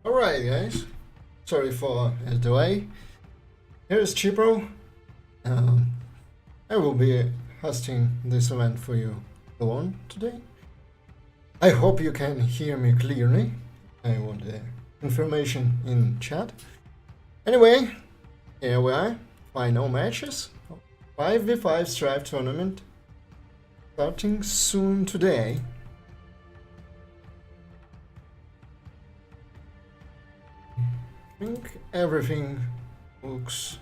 Alright guys, sorry for the delay. Here's Chipro. I will be hosting this event for you alone today. I hope you can hear me clearly. I want the information in chat. Anyway, here we are, final matches. 5v5 Strife tournament starting soon today. I think everything looks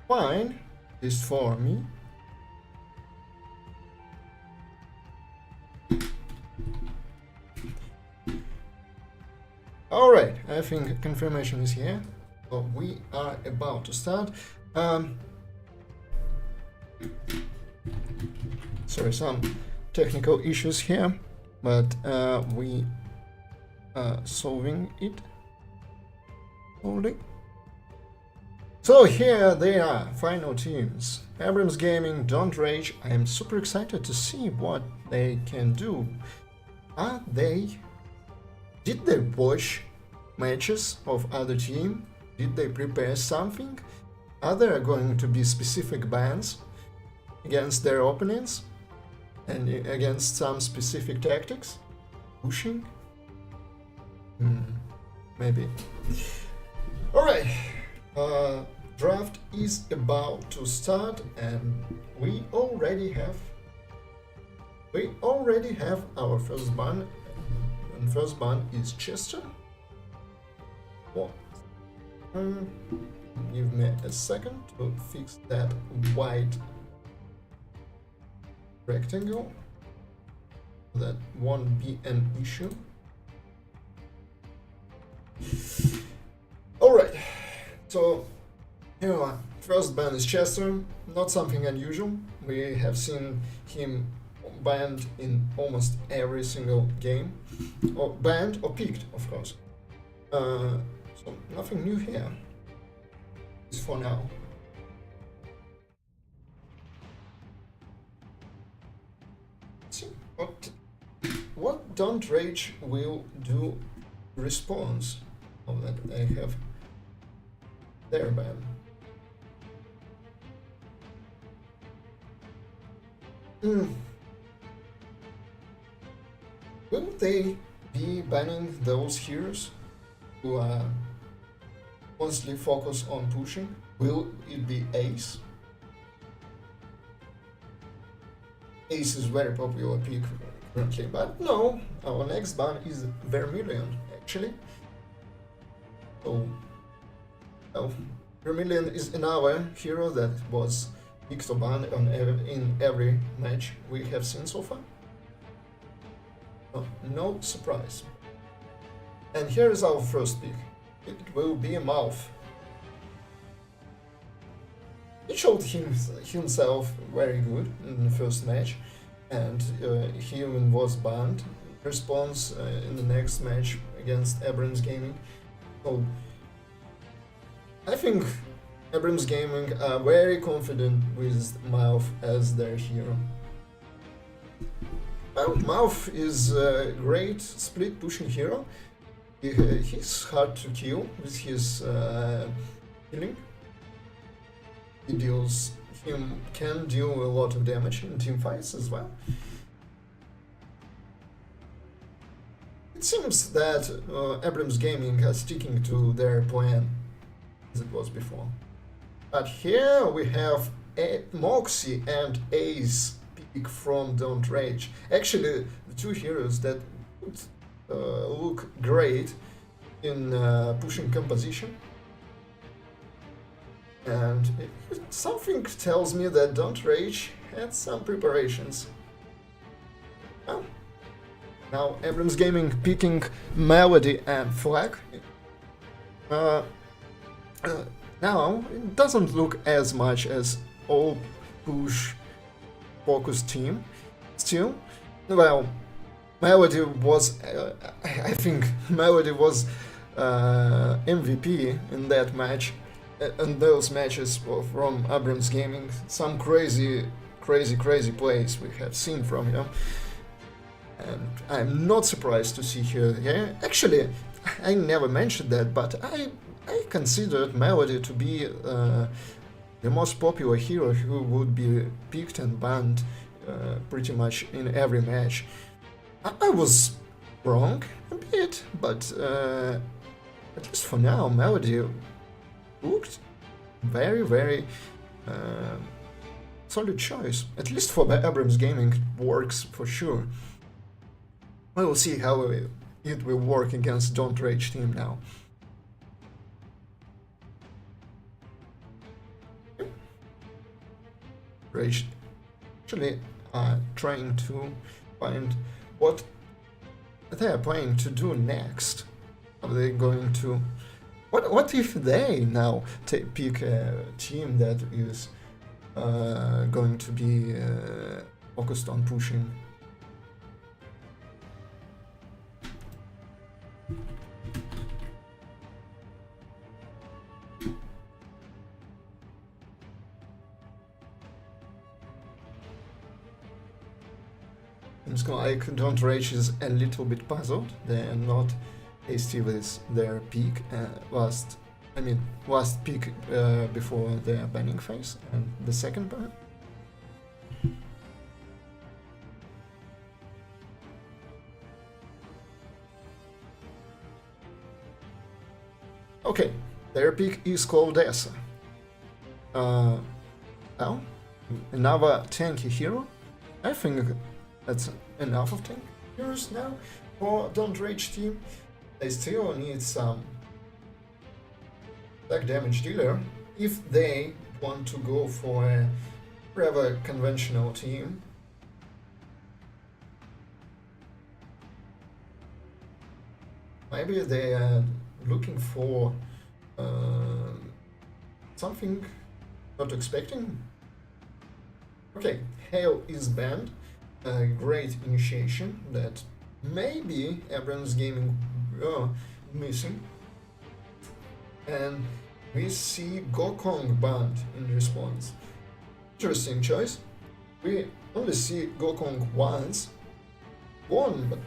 fine, at least for me. Alright, I think confirmation is here. So we are about to start. Sorry, some technical issues here, but we are solving it. So here they are, final teams. Abrams Gaming, Don't Rage. I am super excited to see what they can do. Did they watch matches of other team? Did they prepare something? Are there going to be specific bans against their opponents and against some specific tactics? Pushing? Maybe. Alright, draft is about to start and we already have our first ban, and first ban is Chester. What? Give me a second to fix that white rectangle. That won't be an issue. Alright, so here we are. First ban is Chester, not something unusual. We have seen him banned in almost every single game. Or banned or picked, of course. So nothing new here. It's for now. Let's see what Don't Rage will do response of that they have their ban. Will they be banning those heroes who are mostly focused on pushing? Will it be Ace? Ace is very popular pick currently, but no, our next ban is Vermilion actually. So, well, Vermilion is another hero that was picked or banned in every match we have seen so far. No surprise. And here is our first pick. It will be a Mouth. He showed himself very good in the first match, and he even was banned. Response in the next match against Abrams Gaming. So I think Abrams Gaming are very confident with Mouth as their hero. Well, Mouth is a great split pushing hero. He's hard to kill with his healing. He can deal a lot of damage in team fights as well. It seems that Abrams Gaming are sticking to their plan as it was before. But here we have Moxie and Ace pick from Don't Rage. Actually, the two heroes that would look great in pushing composition. And something tells me that Don't Rage had some preparations. Well, now Abrams Gaming picking Melody and Flag. Now it doesn't look as much as all push focused team. Still, well, Melody was, I think Melody was MVP in that match, in those matches from Abrams Gaming. Some crazy plays we have seen from him. And I'm not surprised to see her here. Actually, I never mentioned that, but I considered Melody to be the most popular hero who would be picked and banned pretty much in every match. I was wrong a bit, but at least for now, Melody looked very, very solid choice. At least for Abrams Gaming, it works for sure. We will see how it will work against Don't Rage team now. Rage actually trying to find what they are planning to do next. Are they going to... What if they now pick a team that is going to be focused on pushing? Like Don't Rage is a little bit puzzled. They are not hasty with their peak last peak before their banning phase and the second ban. Okay, their peak is called Essa. Now, another tanky hero. I think that's enough of tank heroes now for Don't Rage team. They still need some attack damage dealer if they want to go for a rather conventional team. Maybe they are looking for something not expecting. Okay, Hail is banned. A great initiation that maybe Abrams Gaming missing. And we see Gokong banned in response. Interesting choice. We only see Gokong once. Won, but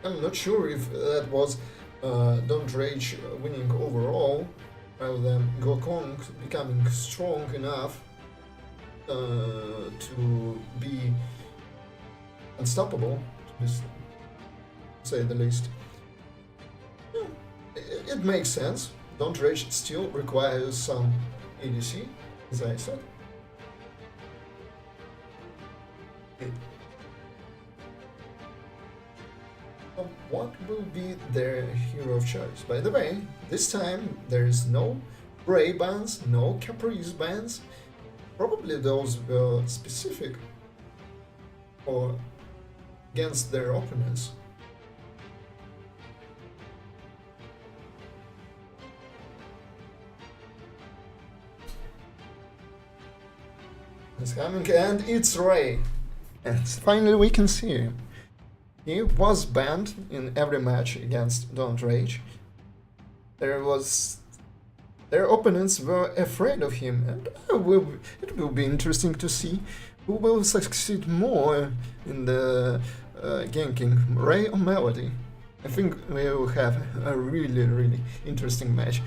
I'm not sure if that was Don't Rage winning overall, rather than Gokong becoming strong enough to be unstoppable, to say the least. Yeah, it makes sense. Don't Rage still requires some ADC, as I said. So what will be their hero of choice? By the way, this time there is no Bray bans, no Caprice bans. Probably those were specific or against their opponents. It's coming, and it's Ray. And finally we can see him. He was banned in every match against Don't Rage. Their opponents were afraid of him, and it will be interesting to see who will succeed more in the ganking, Ray or Melody. I think we will have a really, really interesting match.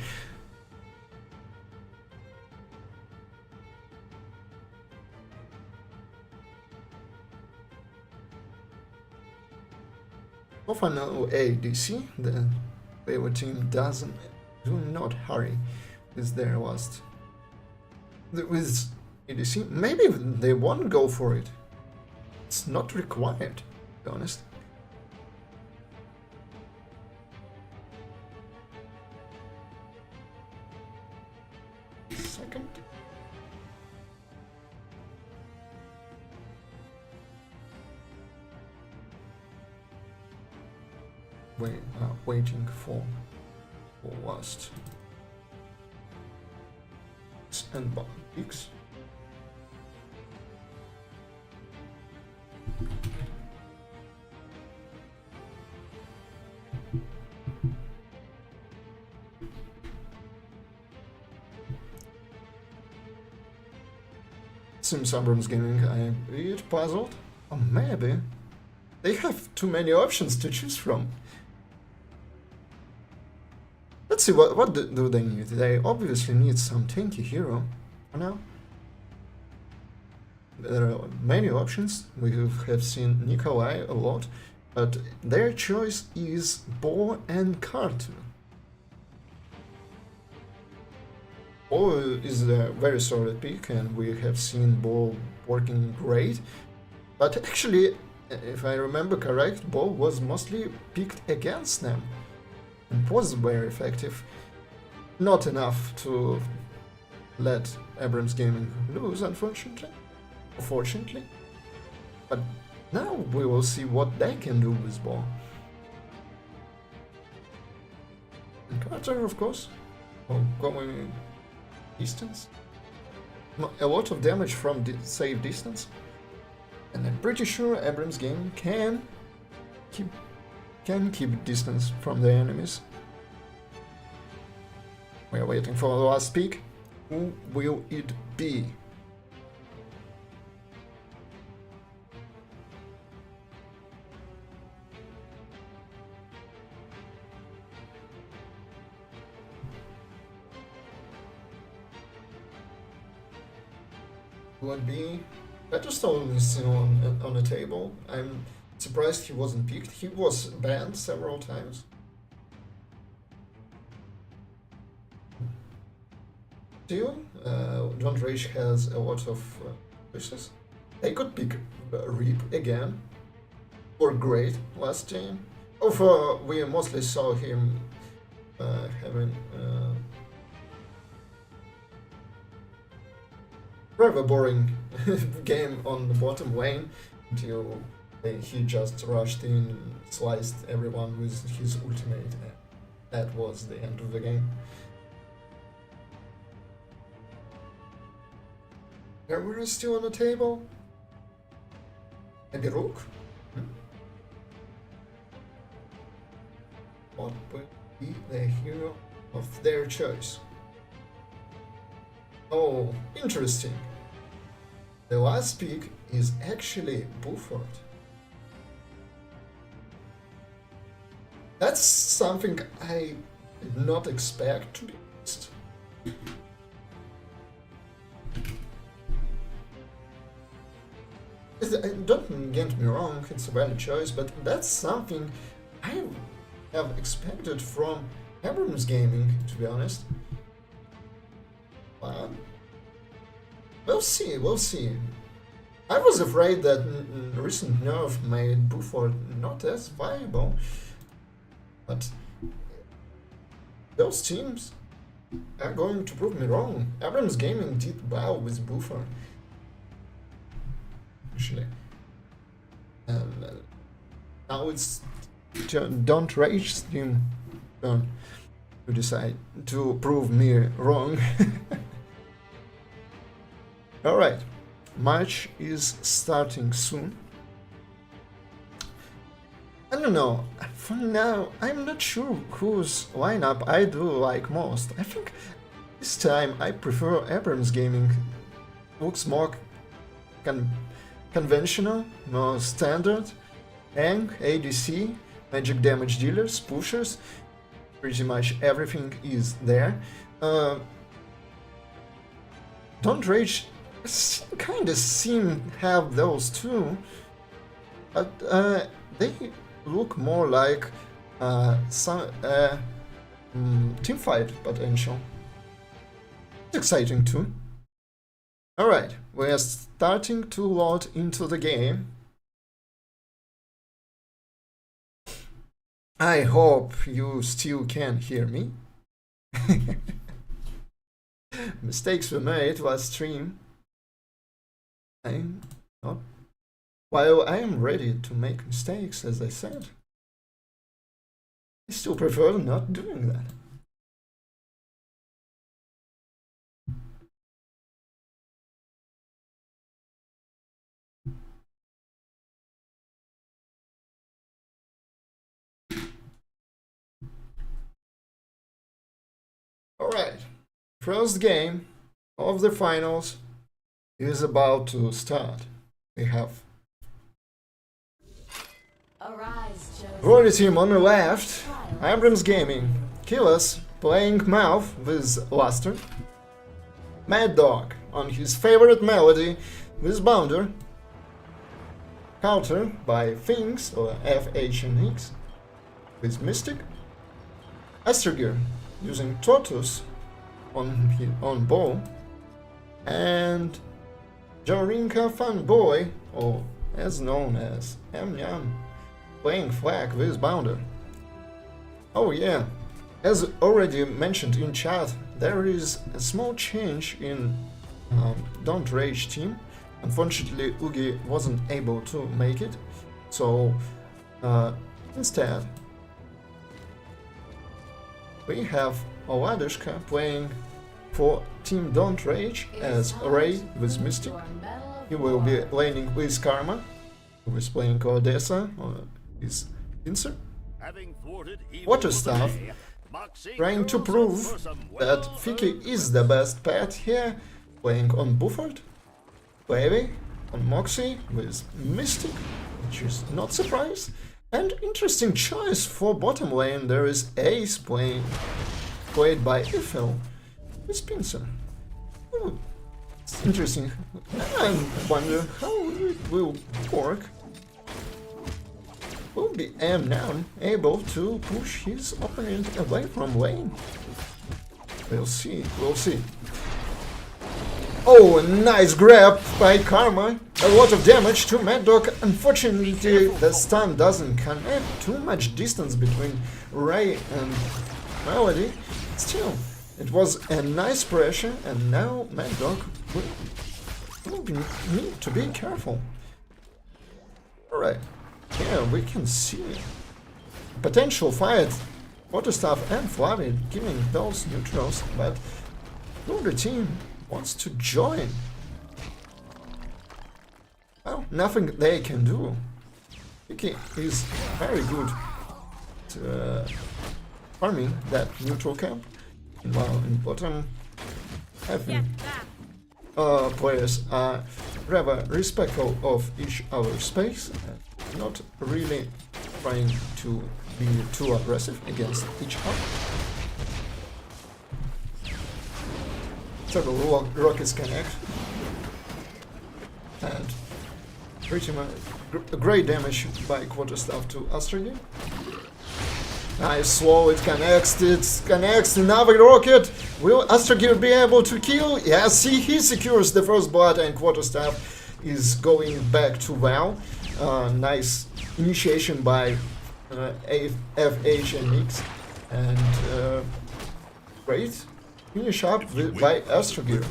So far no ADC, the favorite team do not hurry with their last. With ADC, maybe they won't go for it. It's not required, to be honest. Second. Waiting for last. And X. Seems Abrams Gaming a bit puzzled. Or maybe they have too many options to choose from. Let's see, what do they need? They obviously need some tanky hero for now. There are many options. We have seen Nikolai a lot, but their choice is Bo and Carter. Bo is a very solid pick, and we have seen Bo working great. But actually, if I remember correct, Bo was mostly picked against them and was very effective. Not enough to let Abrams Gaming lose, unfortunately. But now we will see what they can do with Bo. And Carter, of course, going distance. A lot of damage from safe distance. And I'm pretty sure Abrams Gaming can keep distance from the enemies. We are waiting for the last pick. Who will it be? Would be Battlestone is still on the table. I'm surprised he wasn't picked. He was banned several times. Still, Don't Rage has a lot of choices. They could pick Reap again, or Great last game. Although we mostly saw him having rather boring game on the bottom lane until he just rushed in and sliced everyone with his ultimate. That was the end of the game. Everyone is still on the table. Maybe Rook? What will be the hero of their choice? Oh, interesting. The last pick is actually Buford. That's something I did not expect, to be honest. Don't get me wrong, it's a valid choice, but that's something I have expected from Abrams Gaming, to be honest. We'll see. I was afraid that recent nerf made Buford not as viable, but those teams are going to prove me wrong. Abrams Gaming did well with Buford, actually. And now it's Don't Rage team turn to decide to prove me wrong. Alright, match is starting soon. I don't know, for now I'm not sure whose lineup I do like most. I think this time I prefer Abrams Gaming. Looks more conventional, more standard. Tank, ADC, magic damage dealers, pushers. Pretty much everything is there. Don't Rage kinda seem have those too, but they look more like some teamfight potential. It's exciting too. Alright, we are starting to load into the game. I hope you still can hear me. Mistakes were made last stream. I'm not. While I am ready to make mistakes, as I said, I still prefer not doing that. Alright, first game of the finals is about to start. We have Glory team on the left, Abrams Gaming, Killers, playing Mouth with Luster. Mad Dog on his favorite melody with Bounder. Counter by Finks or FHNX with Mystic. Astrogir using Tortoise on bow. And Jorinka Fanboy, or as known as Amnyam, playing Flag with Bounder. Oh yeah, as already mentioned in chat, there is a small change in Don't Rage team. Unfortunately, Ugi wasn't able to make it, so instead we have Oladishka playing for Team Don't Rage as Ray with Mystic. He will be laning with Karma, who is playing Odessa or his Pincer. Waterstaff, trying to prove that Fiki is the best pet here, playing on Bufford. Baby on Moxie with Mystic, which is not surprise. And interesting choice for bottom lane, there is Ace played by Eiffel with Pincer. Oh, it's interesting. I wonder how it will work. Will be now able to push his opponent away from lane? We'll see, we'll see. Oh, a nice grab by Karma. A lot of damage to Mad Dog. Unfortunately, the stun doesn't connect. Too much distance between Ray and Melody. Still, it was a nice pressure, and now Mad Dog will need to be careful. Alright, here we can see potential fight. Waterstaff and Flavi giving those neutrals, but the team wants to join. Well, nothing they can do. Vicky is very good at farming that neutral camp. While in bottom, I think players are rather respectful of each other's space and not really trying to be too aggressive against each other. Several rockets connect, and pretty much great damage by Quarterstaff to Astrogir. Nice slow, it connects, another rocket! Will Astrogir be able to kill? Yes, he secures the first blood, and Quarterstaff is going back to WoW. Nice initiation by FH and Mix, and great finish up by Astrogir.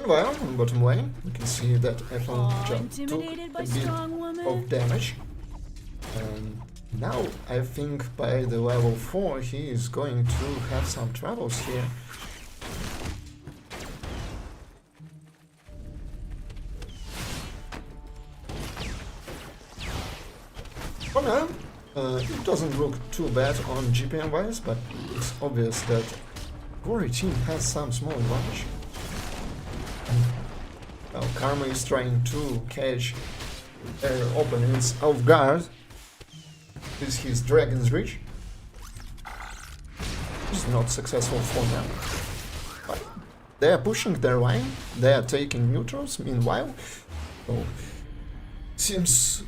Well, on bottom lane, you can see that F1 took a bit of damage. And now, I think by the level 4 he is going to have some troubles here. For now, it doesn't look too bad on GPM wise, but it's obvious that Glory team has some small advantage. Well, Karma is trying to catch their opponents off guard with his Dragon's Reach. It's not successful for them. But they are pushing their line, they are taking neutrals meanwhile. So seems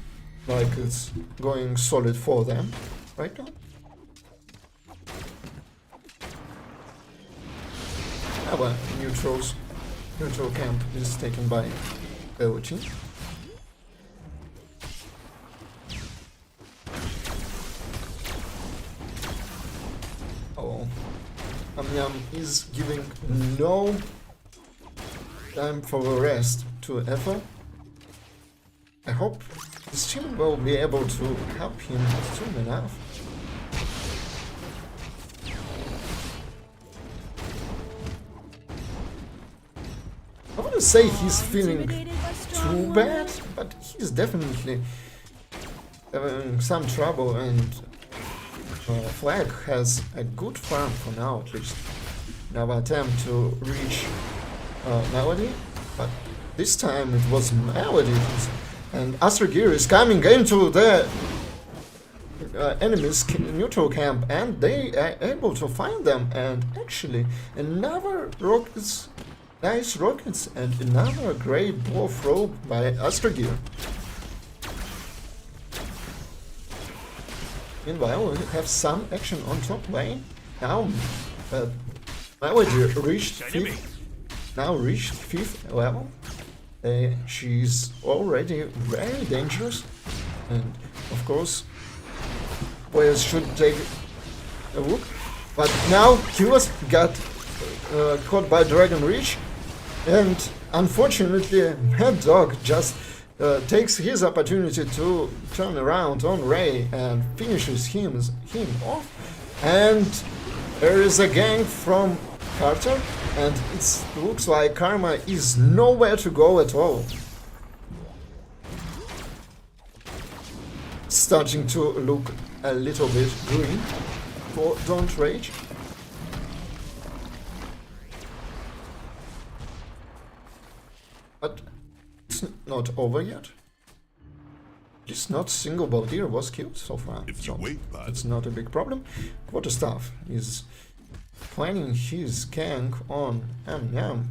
like it's going solid for them right now. Our neutral camp is taken by ABG. Oh, Amnyam is giving no time for the rest to Ethel. I hope this team will be able to help him soon enough. I wouldn't say he's feeling too bad, but he's definitely having some trouble, and Flag has a good farm for now at least. Now attempt to reach Melody, but this time it was Melody, and Astrogir is coming into the enemies neutral camp, and they are able to find them. And actually, another rockets, nice rockets, and another great blow throw by Astrogir. Meanwhile, we have some action on top lane. Now, Melody reached 5th level. She's already very dangerous, and of course, players should take a look. But now Killers got caught by Dragon Reach, and unfortunately, Mad Dog just takes his opportunity to turn around on Ray and finishes him off. And there is a gang from Carter, and it looks like Karma is nowhere to go at all. Starting to look a little bit green for Don't Rage. But it's not over yet. Just not single Baldir was killed so far, so it's not a big problem. Quarterstaff is planning his gang on M.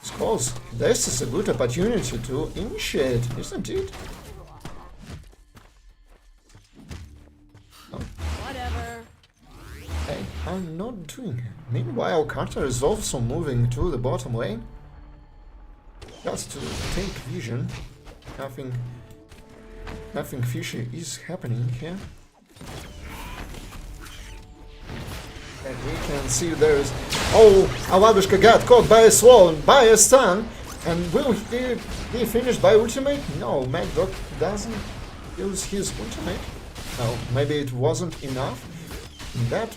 Because this is a good opportunity to initiate, isn't it? Oh. Whatever. Hey, I'm not doing it. Meanwhile, Carter is also moving to the bottom lane. Just to take vision. Nothing fishy is happening here. And we can see there's... Oh, Aladushka got caught by a slow, by a stun. And will he be finished by ultimate? No, Mad Dog doesn't use his ultimate. No, maybe it wasn't enough. That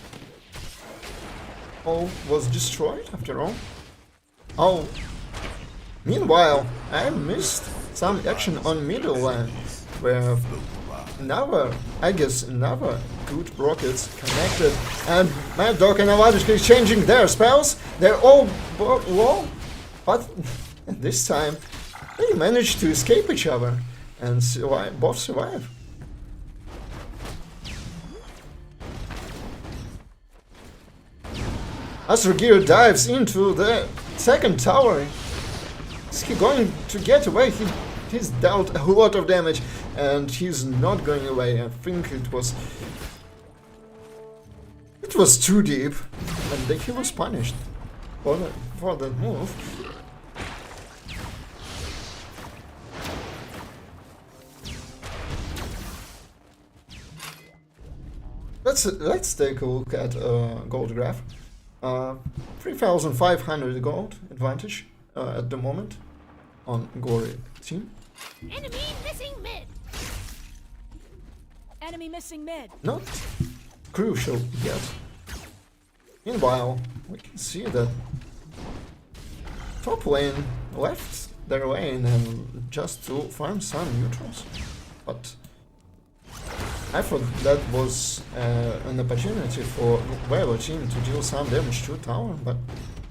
all was destroyed after all. Oh, meanwhile, I missed some action on middle lane, where another good rockets connected, and Mad Dog and Aladushka exchanging their spells. They're all low, but this time they managed to escape each other and both survive. Astrogir dives into the second tower. Is he going to get away? He's dealt a lot of damage, and he's not going away. I think it was too deep, and he was punished for that move. Let's take a look at gold graph. 3,500 gold advantage at the moment on Gory team. Enemy missing mid. Enemy missing mid. Not crucial yet. Meanwhile, we can see that top lane left their lane and just to farm some neutrals, but I thought that was an opportunity for Violet team to deal some damage to tower, but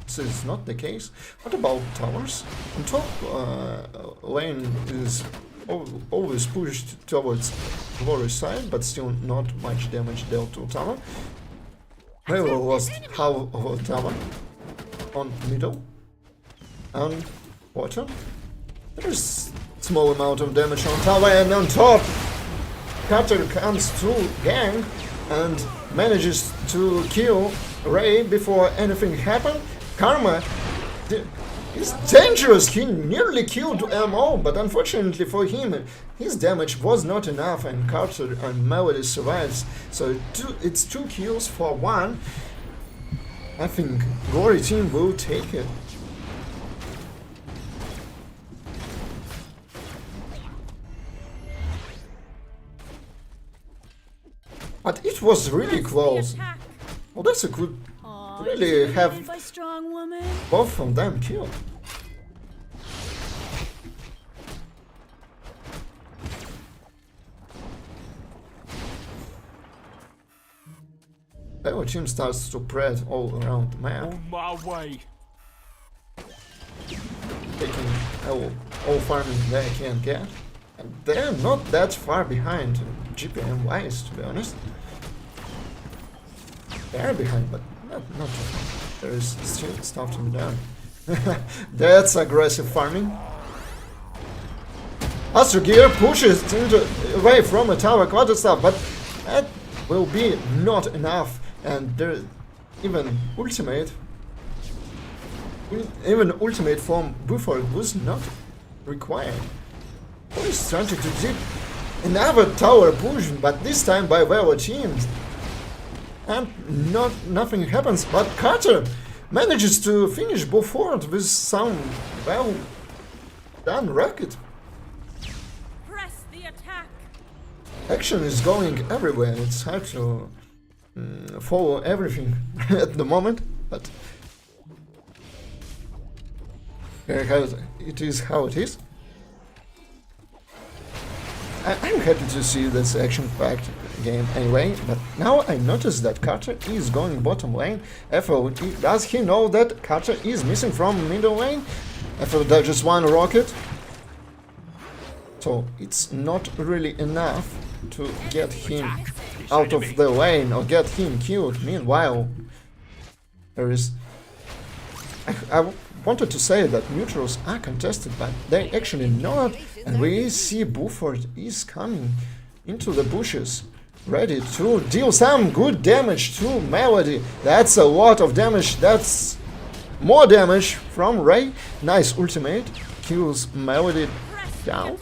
this is not the case. What about towers? On top lane is always pushed towards Glory's side, but still not much damage dealt to tower. Violet lost half of a tower on middle and bottom. There's small amount of damage on tower, and on top Carter comes to gang and manages to kill Ray before anything happened. Karma is dangerous. He nearly killed them all, but unfortunately for him, his damage was not enough, and Carter and Melody survives. So it's 2 kills for 1. I think Glory team will take it. But it was really close. Well, that's a good... Really have both of them killed. Our team starts to spread all around the map. On my way. Taking all farming they can get. And they're not that far behind GPM wise, to be honest. They're behind, but not too far. There is still stuff to be done. That's aggressive farming. Astro Gear pushes away from a tower quarter stuff, but that will be not enough. And there even ultimate from Buford was not required. He's trying to do another tower push, but this time by Velo teams. And nothing happens, but Carter manages to finish Buford with some well done rocket. Press the attack. Action is going everywhere. It's hard to follow everything at the moment, but it is how it is. I'm happy to see this action-packed game anyway, but now I notice that Carter is going bottom lane. FO, does he know that Carter is missing from middle lane? FO dodges one rocket. So it's not really enough to get him out of the lane or get him killed. Meanwhile, there is... I wanted to say that neutrals are contested, but they actually not. And we see Buford is coming into the bushes, ready to deal some good damage to Melody. That's a lot of damage. That's more damage from Ray. Nice ultimate. Kills Melody down.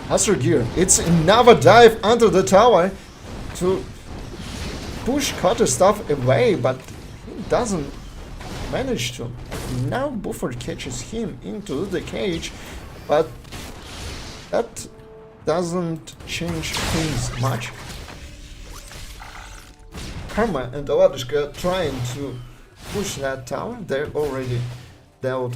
Astro Gear. It's another dive under the tower to push Carter stuff away, but he doesn't manage to. Now Buford catches him into the cage, but that doesn't change things much. Karma and Oladishka trying to push that tower. They're already dealt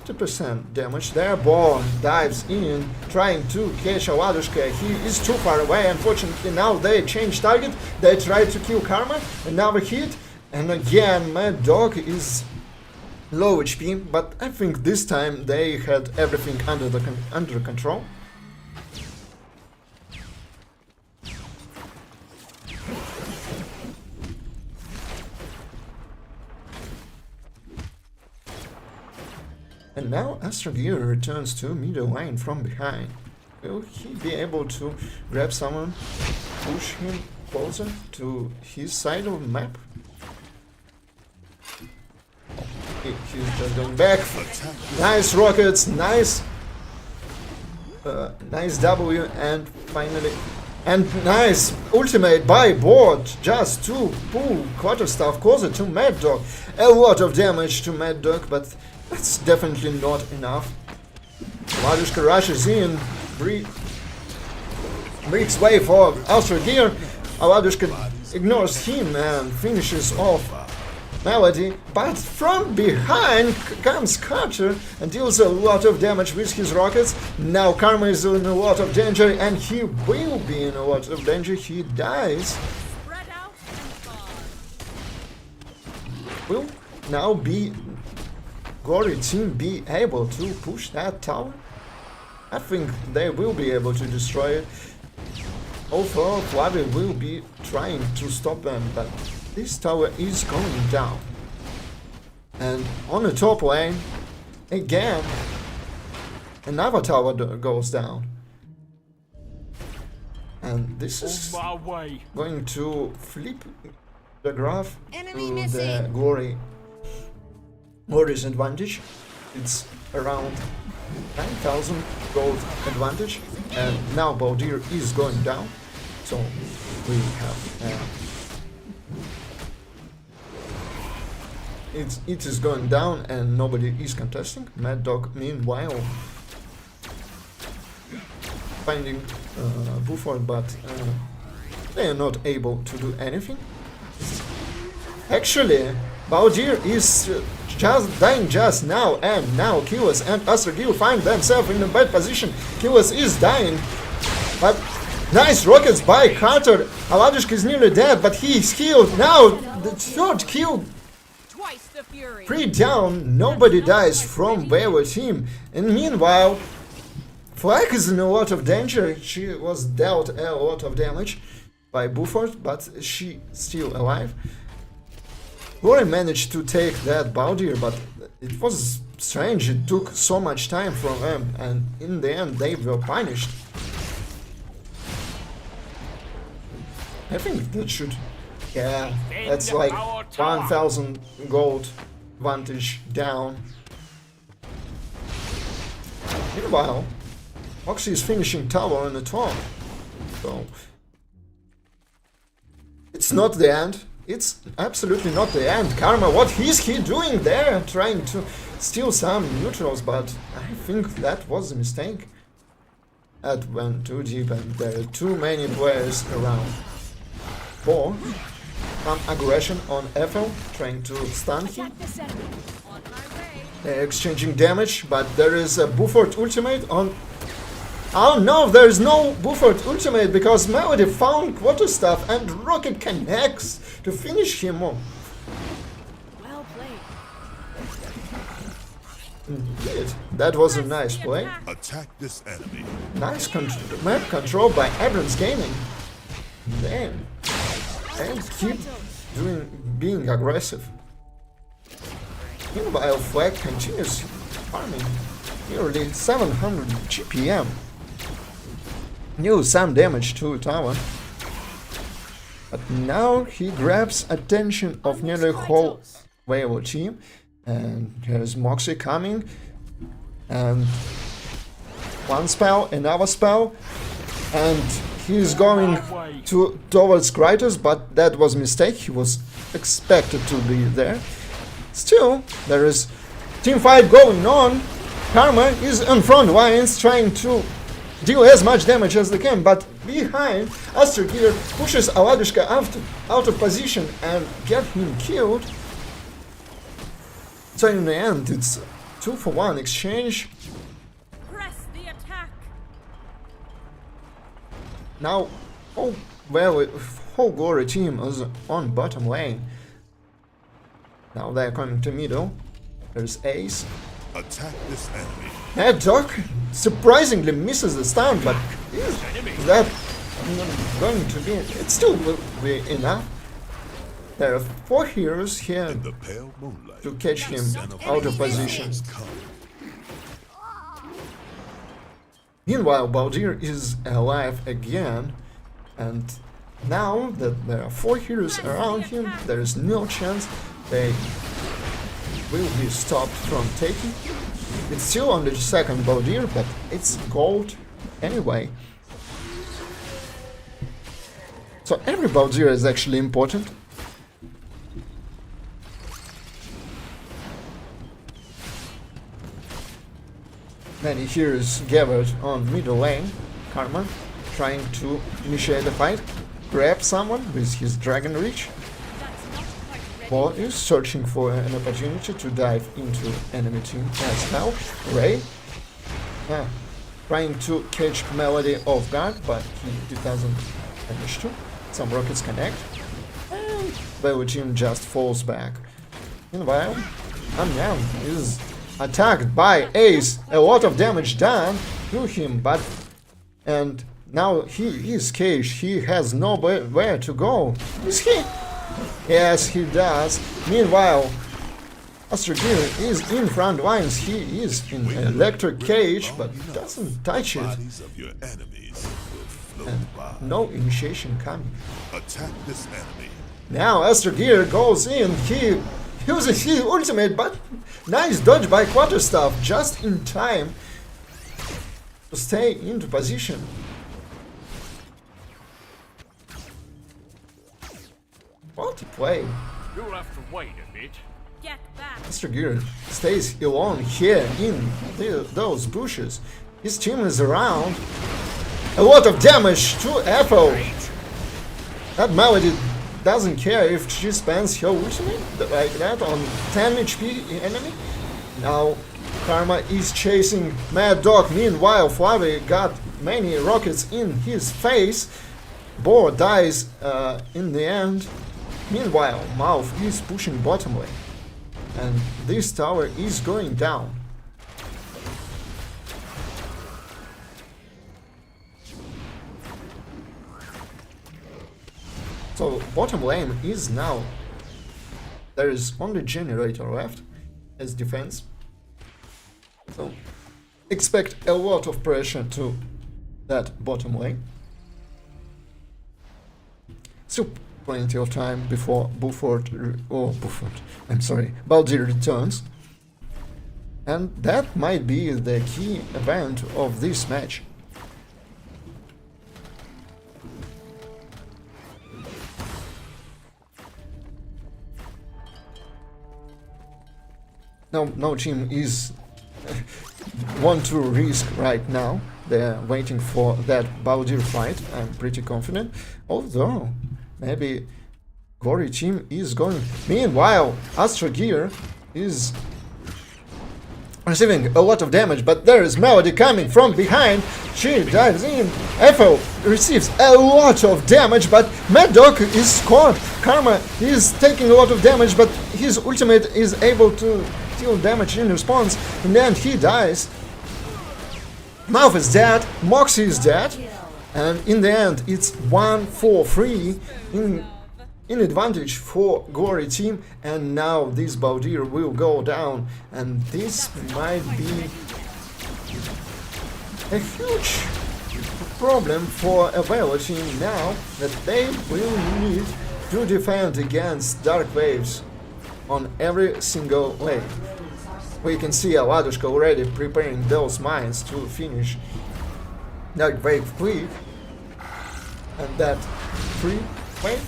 50% damage. Their ball dives in, trying to catch Oladishka. He is too far away. Unfortunately, now they change target. They try to kill Karma. Another hit, and again, Mad Dog is low HP. But I think this time they had everything under control. And now Astro Gear returns to middle lane from behind. Will he be able to grab someone, push him closer to his side of the map? He's just going back. Nice rockets, nice W, and finally, and nice ultimate by Board, just to pull Quarterstaff closer to Mad Dog. A lot of damage to Mad Dog, but that's definitely not enough. Ladushka rushes in, breaks way for Astro Gear. Ladushka ignores him and finishes off Melody, but from behind comes Carter and deals a lot of damage with his rockets. Now Karma is in a lot of danger, and he will be in a lot of danger. He dies. Will now be Glory team be able to push that tower? I think they will be able to destroy it. Although Flavia will be trying to stop them, but this tower is going down. And on the top lane, again, another tower goes down. And this is going to flip the graph to the Glory's advantage. It's around 9,000 gold advantage, and now Baldir is going down, so we have it is going down and nobody is contesting. Mad Dog meanwhile finding Buford, but they are not able to do anything. Actually, Baldir is just dying just now, and now Kiwas and Astro Gear find themselves in a bad position. Kiwas is dying, but nice rockets by Carter. Aladishka is nearly dead, but he is healed. Now the third kill twice the fury. 3 down, nobody dies from Wayward team. And meanwhile, Flag is in a lot of danger. She was dealt a lot of damage by Buford, but she's still alive. Lori managed to take that Baldir, but it was strange. It took so much time from them, and in the end they were punished. I think that should... Yeah, that's like 1000 gold advantage down. Meanwhile, Moxie is finishing tower on the top. So... It's not the end. It's absolutely not the end. Karma, what is he doing there? Trying to steal some neutrals, but I think that was a mistake. That went too deep and there are too many players around. 4. Some aggression on Ethel, trying to stun him. They're exchanging damage, but there is a Buford ultimate on... Oh no, there is no Buford ultimate because Melody found Quarterstaff and Rocket connects to finish him off. Well played. Indeed, that was a nice play. Attack this enemy. Nice map control by Abrams Gaming. Damn. And keep being aggressive. Meanwhile, Flag continues farming nearly 700 GPM. Knew some damage to tower, but now he grabs attention of nearly whole Wayward team, and here's Moxie coming, and one spell, another spell, and he's going towards Krytos, but that was a mistake. He was expected to be there. Still, there is team fight going on. Karma is on front lines trying to deal as much damage as they can, but behind, Astrogir pushes Aladushka out of position and get him killed. So in the end, it's 2-for-1 exchange. Press the attack. Now, whole Glory team is on bottom lane. Now they're coming to middle. There's Ace. Attack this enemy. Mad Dog surprisingly misses the stun, but is that going to be... It still will be enough. There are 4 heroes here In the pale moonlight, to catch him out of position. Meanwhile, Baldir is alive again, and now that there are 4 heroes around him, there is no chance they will be stopped from taking. It's still on the second Baldir, but it's gold anyway. So every Baldir is actually important. Many heroes gathered on middle lane. Karma trying to initiate the fight, grab someone with his Dragon Reach. Paul is searching for an opportunity to dive into enemy team as well. Ray trying to catch Melody off guard, but he doesn't manage to. Some rockets connect, and Wayward team just falls back. Meanwhile, Amyam is attacked by Ace. A lot of damage done to him, but and now he is caged. He has nowhere to go. Is he? Yes, he does. Meanwhile, Astrogir is in front lines. He is in an electric cage, but doesn't touch it. And no initiation coming. Attack this enemy. Now Astrogir goes in. He uses his ultimate, but nice dodge by Quarterstaff just in time to stay into position. What a play. You'll have to wait a bit. Get back. Astrogir stays alone here in those bushes. His team is around. A lot of damage to Ethel. That Melody doesn't care if she spends her ultimate like that on 10 HP enemy. Now Karma is chasing Mad Dog. Meanwhile, Flavi got many rockets in his face. Bo dies in the end. Meanwhile, Mouth is pushing bottom lane. and this tower is going down. So bottom lane is now, there is only generator left as defense. So expect a lot of pressure to that bottom lane. So plenty of time before Baldir returns. And that might be the key event of this match. No team is want to risk right now. They're waiting for that Baldir fight, I'm pretty confident. Although, maybe Glory team is going... Meanwhile, Astra Gear is receiving a lot of damage, but there is Melody coming from behind. She dives in. Ethel receives a lot of damage, but Mad Dog is caught. Karma is taking a lot of damage, but his ultimate is able to deal damage in response, and then he dies. Mouth is dead, Moxie is dead, and in the end it's 1-4-3 in advantage for Glory team, and now this Baldir will go down, and this might be a huge problem for a Velo team now, that they will need to defend against Dark Waves on every single lane. We can see Aladushka already preparing those mines to finish Dark Wave quick, and that free wave.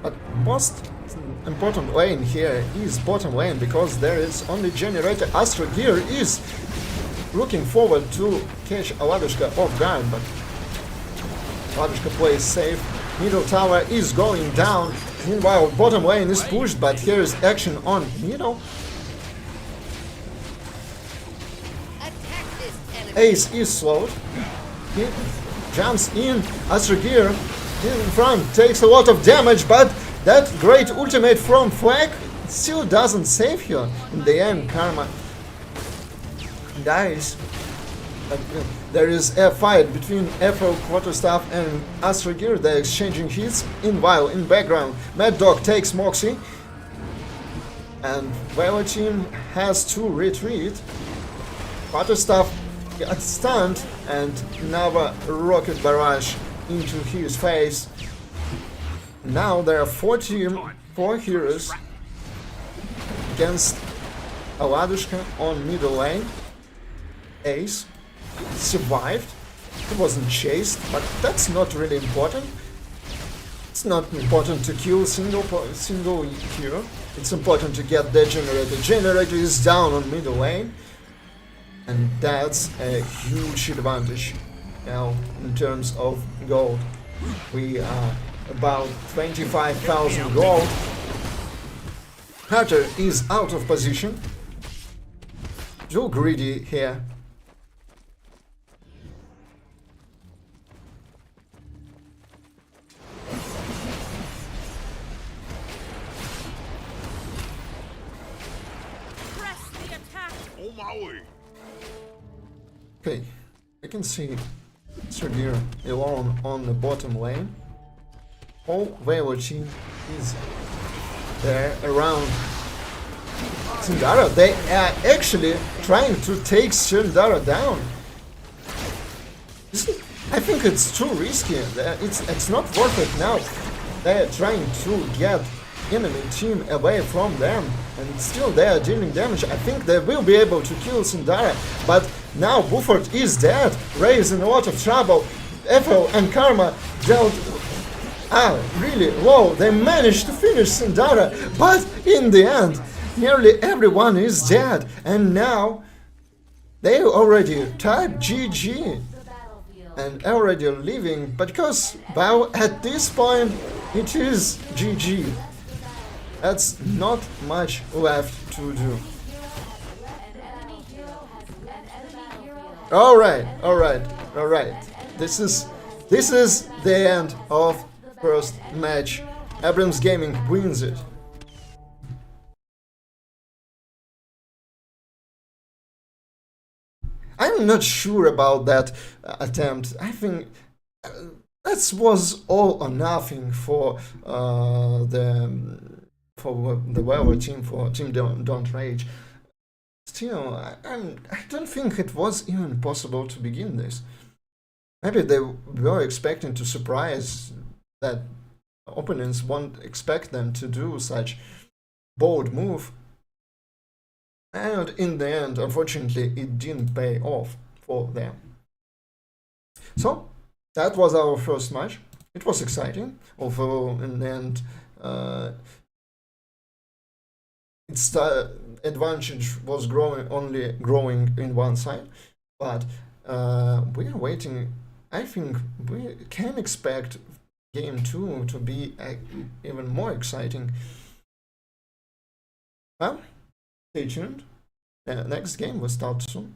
But most important lane here is bottom lane, because there is only generator. Astra Gear is looking forward to catch Aladushka off guard, but Aladushka plays safe. Middle tower is going down. Meanwhile, bottom lane is pushed, but here is action on middle. Ace is slowed. He jumps in. Astra Gear in front takes a lot of damage, but that great ultimate from Flag still doesn't save her. In the end, Karma dies. But there is a fight between FO Quarterstaff and Astra Gear. They're exchanging hits. While in background, Mad Dog takes Moxie, and Velo team has to retreat. Quarterstaff got stunned, and another rocket barrage into his face. Now there are 4 heroes against Aladushka on middle lane. Ace survived. He wasn't chased, but that's not really important. It's not important to kill single hero. It's important to get the generator. Generator is down on middle lane, and that's a huge advantage now in terms of gold. We are about 25,000 gold. Hatter is out of position. Too greedy here. On my way. Okay, I can see Sergir alone on the bottom lane. Whole Velo team is there around Syndara. They are actually trying to take Syndara down. I think it's too risky. It's not worth it now. They're trying to get enemy team away from them, and still they are dealing damage. I think they will be able to kill Syndara, but now Buford is dead. Ray is in a lot of trouble. Ethel and Karma dealt really low. They managed to finish Syndara, but in the end, nearly everyone is dead, and now they already typed GG and already leaving, but because, well, at this point, it is GG. That's not much left to do. Alright. This is the end of first match, Abrams Gaming wins it. I'm not sure about that attempt. I think that was all or nothing for the Valve team, for Team Don't Rage. Still, I don't think it was even possible to begin this. Maybe they were expecting to surprise that opponents won't expect them to do such bold move. And in the end, unfortunately, it didn't pay off for them. So, that was our first match. It was exciting, although in the end, its advantage was only growing in one side. But we are waiting. I think we can expect game 2 to be even more exciting. Well, stay tuned. Next game will start soon.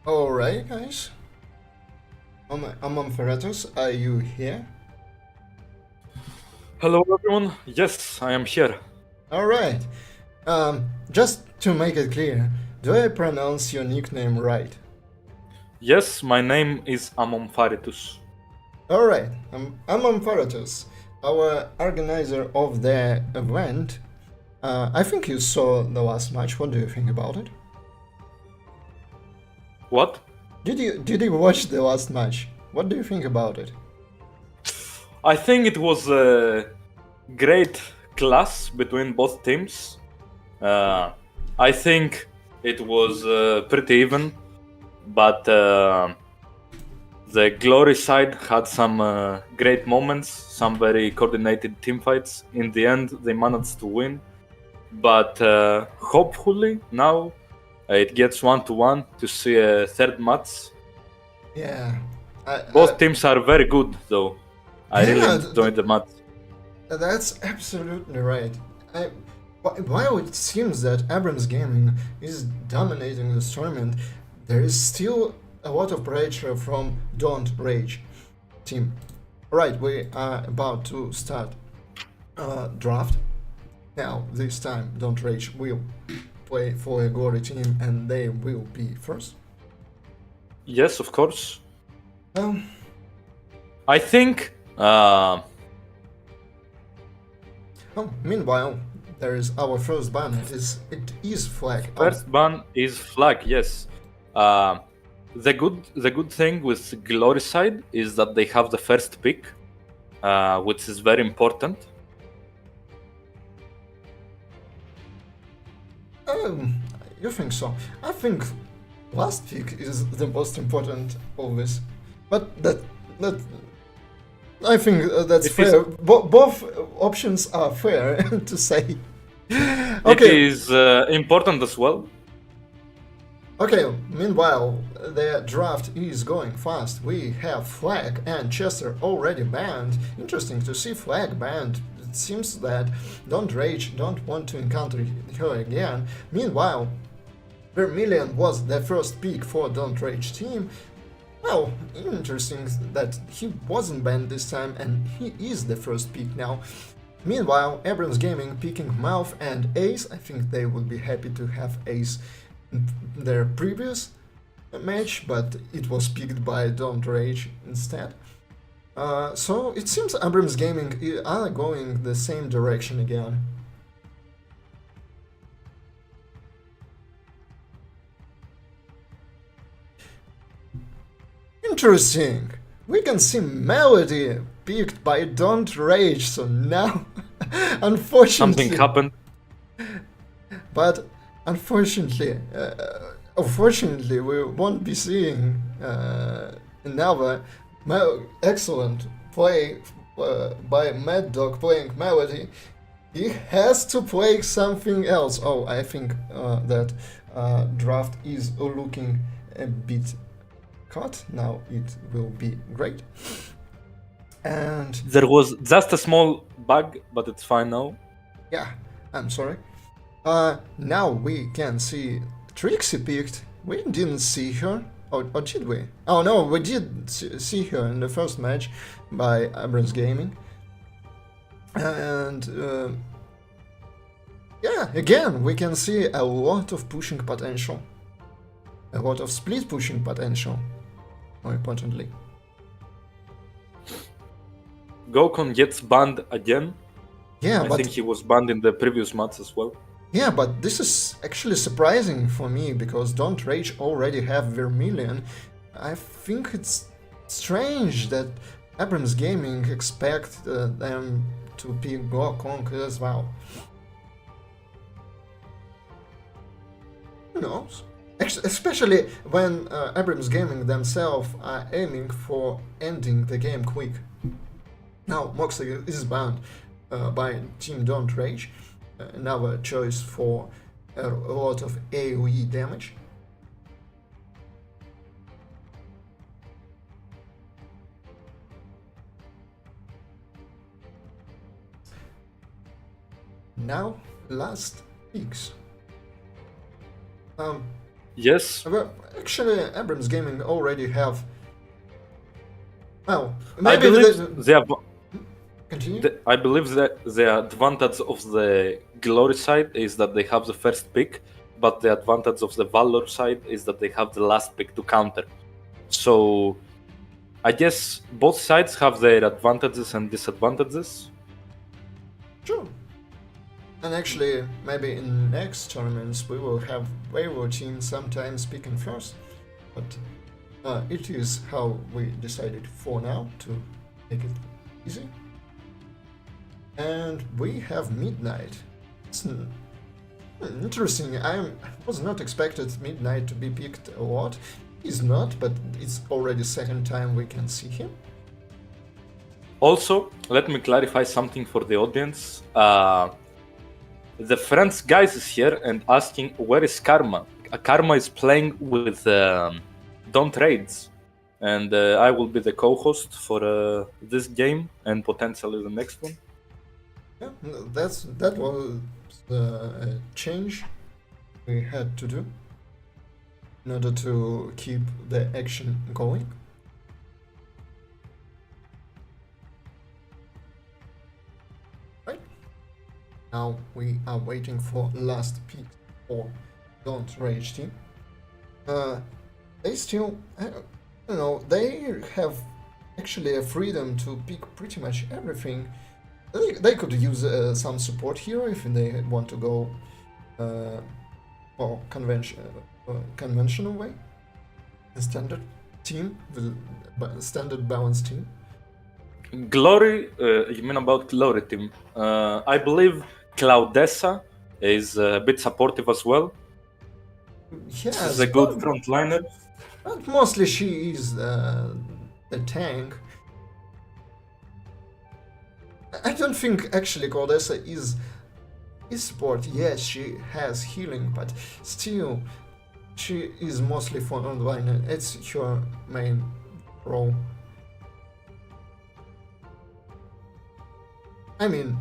Alright, guys. Amompharetus, are you here? Hello everyone, yes, I am here. Alright. Just to make it clear, do I pronounce your nickname right? Yes, my name is Amompharetus. Alright, I'm Amompharetus, our organizer of the event. I think you saw the last match. What do you think about it? What? Did you watch the last match? What do you think about it? I think it was a great class between both teams. I think it was pretty even, but the Glory side had some great moments, some very coordinated team fights. In the end, they managed to win, but hopefully now it gets 1-1 to see a third match. Yeah. Both teams are very good, though. I Yeah, really enjoyed the match. That's absolutely right. While it seems that Abrams Gaming is dominating this tournament, there is still a lot of pressure from Don't Rage team. Right, we are about to start draft. Now, this time, Don't Rage will play for a Glory team and they will be first. Yes, of course. Um, I think meanwhile, there is our first ban. It is flag. first ban is flag. Yes. The good thing with Glory side is that they have the first pick, which is very important. You think so? I think last pick is the most important of this, but that I think that's It fair. Both options are fair to say. It Okay. is important as well. Okay. Meanwhile, the draft is going fast. We have Flag and Chester already banned. Interesting to see Flag banned. It seems that Don't Rage don't want to encounter her again. Meanwhile, Vermilion was the first pick for Don't Rage team. Well, interesting that he wasn't banned this time and he is the first pick now. Meanwhile, Abrams Gaming picking Mouth and Ace. I think they would be happy to have Ace in their previous match, but it was picked by Don't Rage instead. So it seems Abrams Gaming are going the same direction again. Interesting. We can see Melody picked by Don't Rage, so now, unfortunately... Something happened. But unfortunately, we won't be seeing another excellent play by Mad Dog playing Melody. He has to play something else. Oh, I think that draft is looking a bit cut. Now it will be great. And There was just a small bug, but it's fine now. yeah, I'm sorry. Now we can see Trixie picked. We didn't see her, or did we? Oh no, we did see her in the first match by Abrams Gaming. And yeah, again, we can see a lot of pushing potential. A lot of split pushing potential, more importantly. Gokon gets banned again. Yeah, I but think he was banned in the previous match as well. yeah, but this is actually surprising for me because Don't Rage already have Vermilion. I think it's strange that Abrams Gaming expect them to pick Gokong as well. Who knows? Especially when Abrams Gaming themselves are aiming for ending the game quick. Now, Moxley is banned by Team Don't Rage. Another choice for a lot of AoE damage. Now, last picks. Yes, Well, actually, Abrams Gaming already have. Well, I maybe believe they have. continue. I believe that the advantage of the Glory side is that they have the first pick, but the advantage of the Valor side is that they have the last pick to counter. So I guess both sides have their advantages and disadvantages. Sure. And actually, maybe in next tournaments we will have Wayward team sometimes picking first, but it is how we decided for now to make it easy. And we have Midnight. It's interesting. I was not expected Midnight to be picked a lot. He's not, but it's already second time we can see him. Also, let me clarify something for the audience. The friends guys is here and asking where is Karma. Karma is playing with Don't Raids, and I will be the co-host for this game and potentially the next one. Yeah, that was the change we had to do in order to keep the action going. Right. Now we are waiting for last pick for Don't Rage team. They still, they have actually a freedom to pick pretty much everything. They could use some support here if they want to go or conventional way. A standard team with standard balanced team. Glory, you mean about Glory team? I believe Claudessa is a bit supportive as well. Yes, She's a good frontliner. But mostly she is the tank. I don't think actually Claudessa is support. Yes, she has healing, but still, she is mostly frontliner. It's her main role. I mean,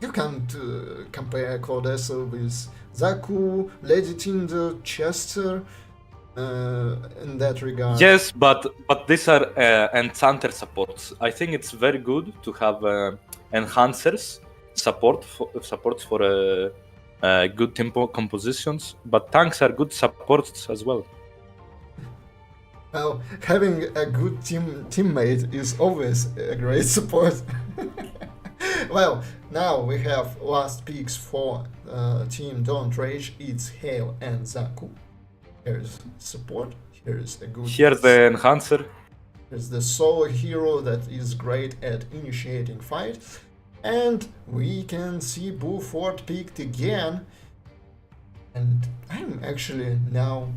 you can't compare Claudessa with Zaku, Lady Tinder, Chester. In that regard. Yes, but these are enchanter supports. I think it's very good to have enhancers supports for good tempo compositions, but tanks are good supports as well. Well, having a good teammate is always a great support. Well, now we have last picks for team Don't Rage. It's Hale and Zaku. Here's support. Here's a good. Here's the enhancer. Here's the solo hero that is great at initiating fight. And we can see Buford picked again. And I'm actually now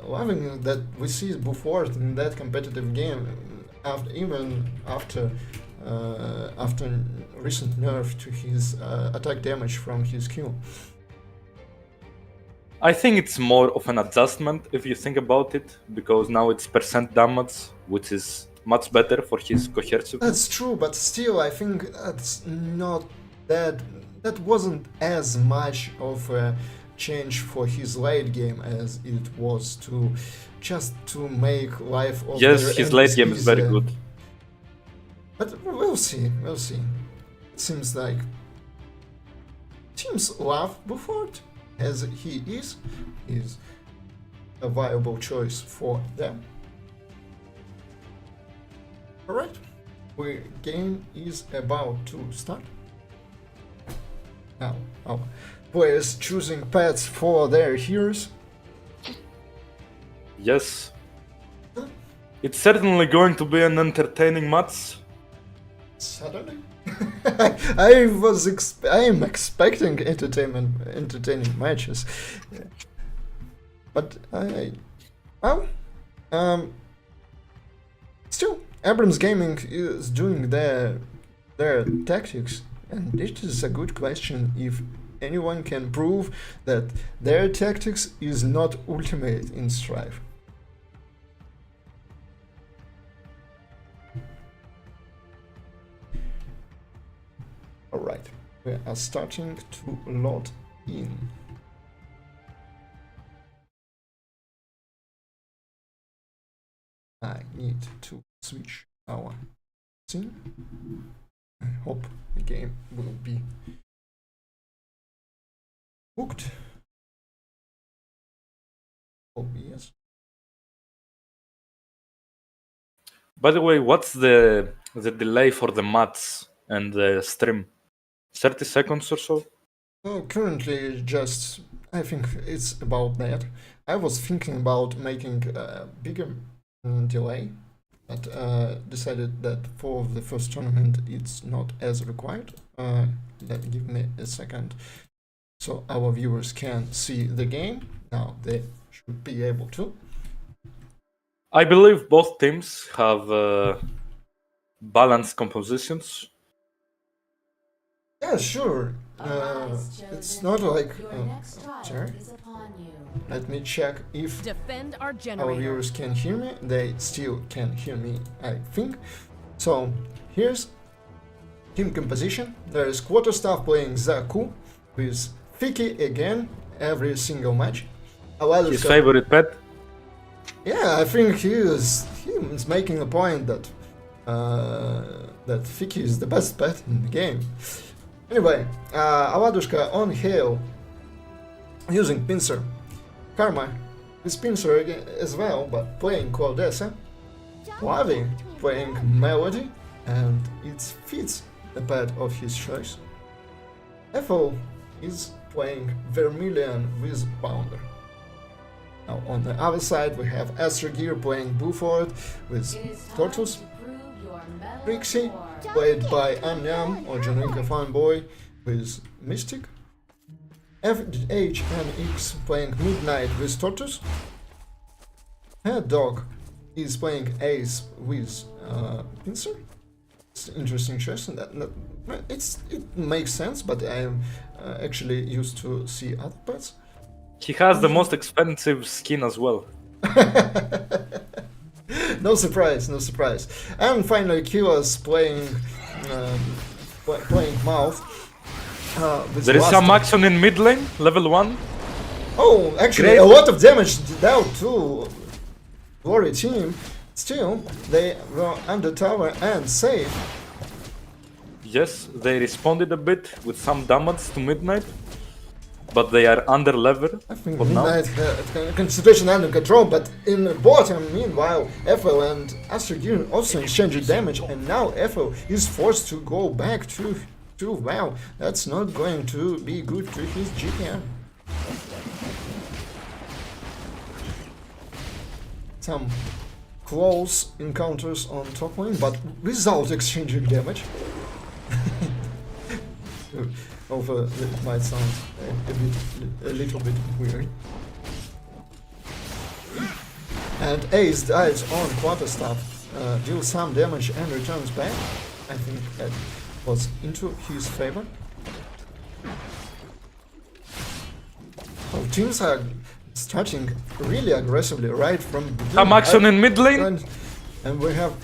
loving that we see Buford in that competitive game, even after recent nerf to his attack damage from his Q. I think it's more of an adjustment if you think about it, because now it's percent damage, which is much better for his cohesive. That's true, but still, I think that's not that. That wasn't as much of a change for his late game as it was to make life of yes, his late game is very good. But we'll see. We'll see. It seems like teams love Buford as he is a viable choice for them. Alright, the game is about to start. Now, our players choosing paths for their heroes. Yes. It's certainly going to be an entertaining match. Suddenly? I am expecting entertaining matches, but still, Abrams Gaming is doing their tactics, and it is a good question if anyone can prove that their tactics is not ultimate in Strife. Alright, we are starting to load in. switch our scene. I hope the game will be booked. Oh yes. By the way, what's the delay for the match and the stream? 30 seconds or so? Well, currently just I think it's about that. I was thinking about making a bigger delay, but decided that for the first tournament it's not as required. Give me a second, so our viewers can see the game. Now they should be able to. I believe both teams have balanced compositions. Yeah, sure. It's not like. Sorry. Let me check if Defend our our generator. viewers can hear me. They still can hear me, I think. So here's team composition. There is Quarterstaff playing Zaku with Fiki again every single match. His favorite pet? Yeah, I think he is making a point that that Fiki is the best pet in the game. Anyway, Aladushka on Hail using Pincer. Karma is Pincer again as well, but playing Claudessa. Lavi playing Melody, and it fits the pet of his choice. FO is playing Vermilion with Pounder. Now on the other side we have Astrogir playing Buford with Tortoise. Trixie, played by Amnyam or Janinka Fanboy with Mystic. FHNX playing Midnight with Tortoise. Head Dog is playing Ace with Pincer. It's an interesting choice, and it makes sense, but I'm actually used to see other pets. He has the most expensive skin as well. No surprise, no surprise. And finally, Kiwa's playing Mouth. There is some action in mid lane, level 1. Oh, actually, Great. a lot of damage dealt to Glory team. Still, they were under tower and safe. Yes, they responded a bit with some damage to Midnight, but they are under level. I think for now. Midnight had situation under control, but in the bottom, meanwhile, FL and Astrogir also exchanged damage, and now FL is forced to go back to wow, that's not going to be good to his GPM. Some close encounters on top lane, but without exchanging damage. Although it might sound a little bit weird. And Ace dies on Quarterstaff, deals some damage and returns back. I think that was into his favor. So teams are starting really aggressively right from the beginning. Some action in mid lane. And we have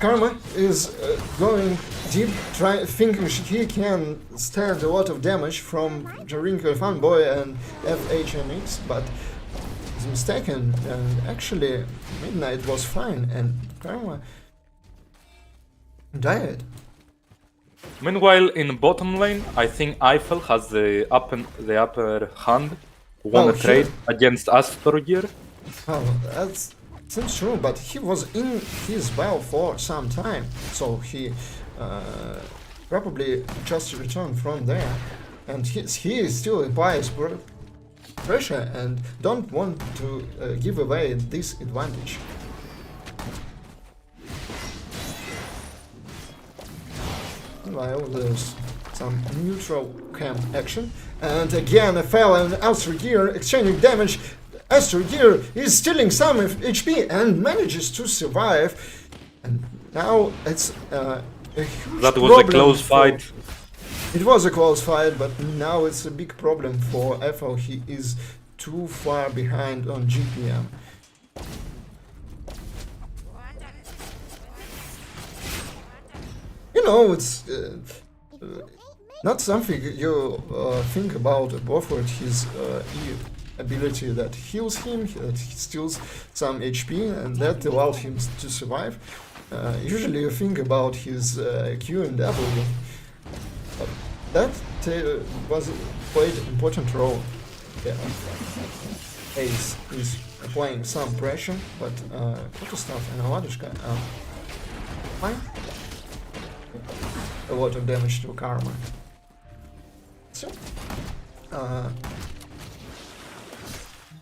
Karma is going deep, thinking he can stand a lot of damage from Jarinko Fanboy and FHNX, but he's mistaken, and actually Midnight was fine, and Karma died. Meanwhile, in bottom lane, I think Eiffel has the upper hand. Won Oh, a trade here. against Astrogir. Oh, that seems true, but he was in his well for some time, so he probably just returned from there, and he still applies pressure and don't want to give away this advantage. Meanwhile, there's some neutral camp action, and again FL and Astrogir exchanging damage. Astrogir is stealing some HP and manages to survive, and now it's a huge That was a problem close for- fight. It was a close fight, but now it's a big problem for FL. He is too far behind on GPM. You know, it's not something you think about Bufford. His ability that heals him, that steals some HP, and that allows him to survive. Usually you think about his Q and W, but that played an important role. Yeah. Ace is applying some pressure, but Protostov and Aladishka fine. A lot of damage to Karma. So,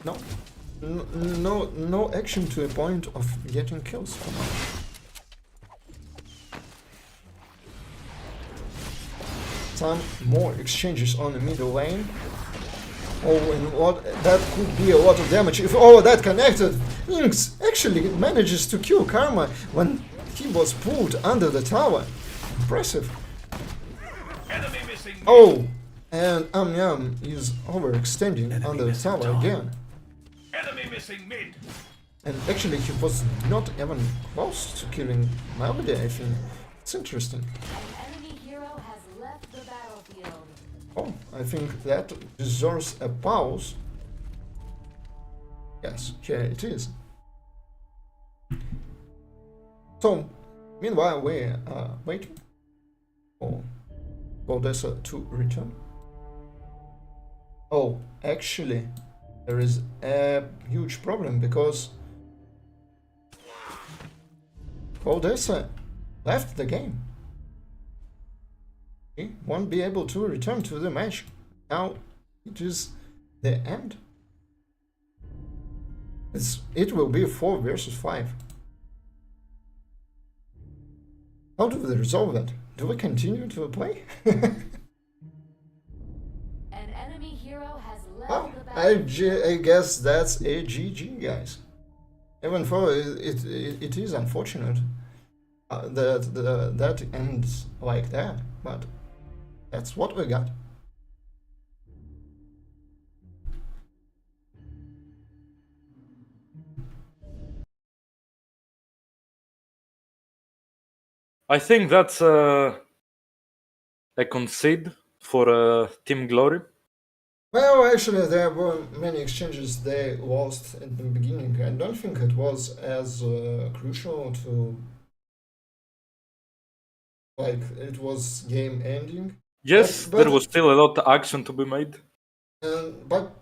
no action to a point of getting kills for now. Some more exchanges on the middle lane. Oh, and what, that could be a lot of damage. If all of that connected, Inks actually manages to kill Karma when he was pulled under the tower. Impressive. Enemy missing. Oh, and Amnyam is overextending under the tower again. Enemy missing mid. And actually he was not even close to killing Melody, I think. It's interesting. An enemy hero has left the battlefield. Oh, I think that deserves a pause. Yes, here it is. So, meanwhile we are waiting for Odessa to return. Oh, actually, there is a huge problem because Odessa left the game. He won't be able to return to the match. Now it is the end. It will be 4 versus 5. How do we resolve that? Do we continue to play? An enemy hero has left Well, the battlefield. I guess that's a GG, guys. Even though it is unfortunate that ends like that, but that's what we got. I think that's a concede for Team Glory. Well, actually, there were many exchanges they lost at the beginning. I don't think it was as crucial to, like, it was game ending. Yes, But- there was still a lot of action to be made. But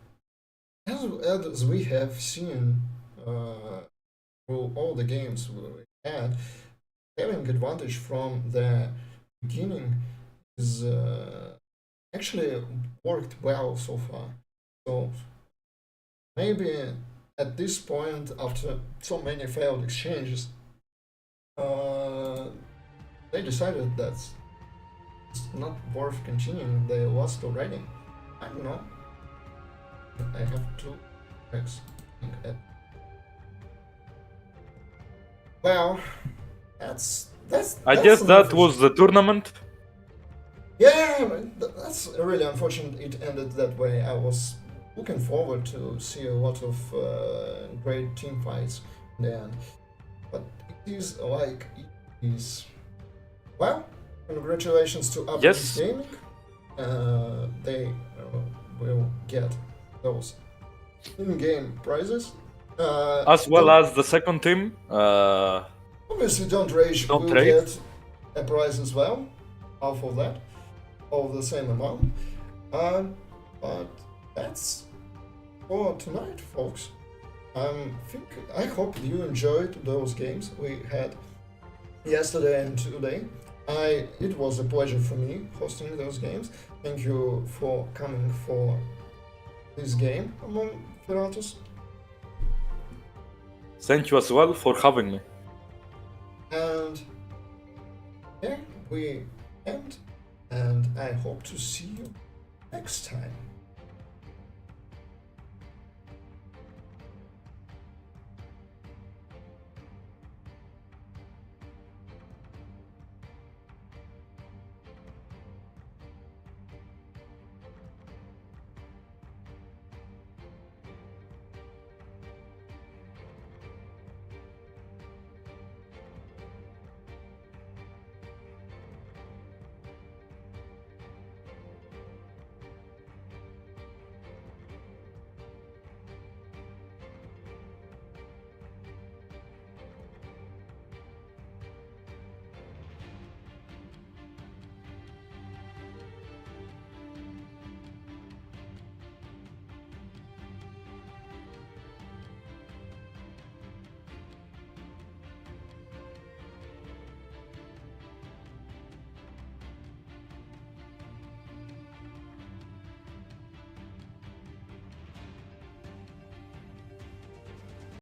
as we have seen through all the games we had, having advantage from the beginning is actually worked well so far. So maybe at this point, after so many failed exchanges, they decided that it's not worth continuing. They lost already. I don't know. I have 2 tracks. Well, that's I guess that was the tournament. Yeah, that's really unfortunate it ended that way. I was looking forward to see a lot of great team fights in the end. But it is like it is. Well, congratulations to ABG Yes. Gaming. They will get those in-game prizes. As well as the second team. Obviously, Don't Rage Don't will Rage. get a prize as well, half of that, of the same amount. But that's for tonight, folks. I hope you enjoyed those games we had yesterday and today. It was a pleasure for me hosting those games. Thank you for coming for this game, among Feratus. Thank you as well for having me. And yeah, we end, and I hope to see you next time.